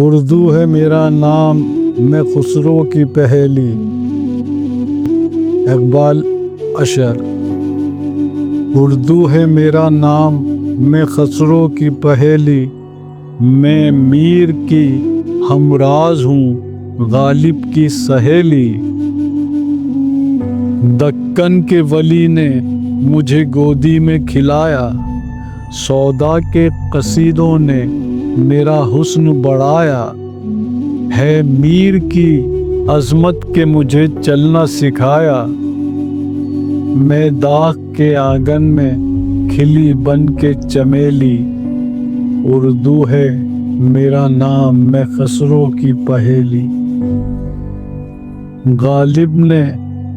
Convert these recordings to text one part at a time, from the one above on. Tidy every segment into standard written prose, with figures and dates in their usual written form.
اردو ہے میرا نام، میں خسرو کی پہیلی۔ اقبال اشر۔ اردو ہے میرا نام، میں خسرو کی پہیلی، میں میر کی ہمراز ہوں، غالب کی سہیلی۔ دکن کے ولی نے مجھے گودی میں کھلایا، سودا کے قصیدوں نے میرا حسن بڑھایا۔ ہے میر کی عظمت کے مجھے چلنا سکھایا، میں داغ کے آنگن میں کھلی بن کے چمیلی۔ اردو ہے میرا نام، میں خسرو کی پہیلی۔ غالب نے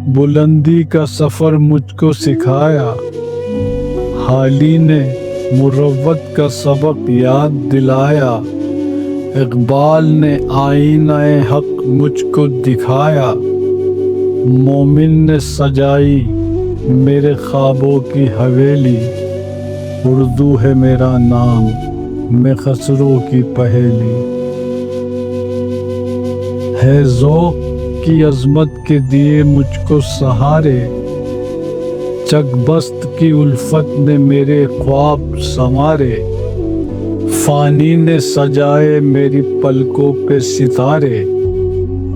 بلندی کا سفر مجھ کو سکھایا، حالی نے مروت کا سبق یاد دلایا۔ اقبال نے آئینہ حق مجھ کو دکھایا، مومن نے سجائی میرے خوابوں کی حویلی۔ اردو ہے میرا نام، میں خسرو کی پہیلی۔ ہے ذوق کی عظمت کے دیے مجھ کو سہارے، چک بست کی الفت نے میرے خواب سنوارے۔ فانی نے سجائے میری پلکوں پہ ستارے،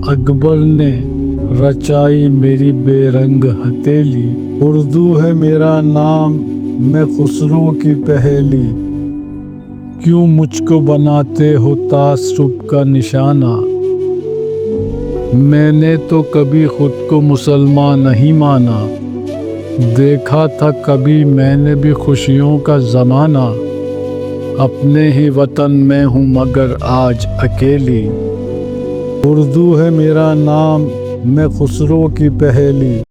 اکبر نے رچائی میری بے رنگ ہتھیلی۔ اردو ہے میرا نام، میں خسرو کی پہیلی، کیوں مجھ کو بناتے ہو تعصب کا نشانہ؟ میں نے تو کبھی خود کو مسلمان نہیں مانا، دیکھا تھا کبھی میں نے بھی خوشیوں کا زمانہ۔ اپنے ہی وطن میں ہوں مگر آج اکیلی۔ اردو ہے میرا نام، میں خسرو کی پہیلی۔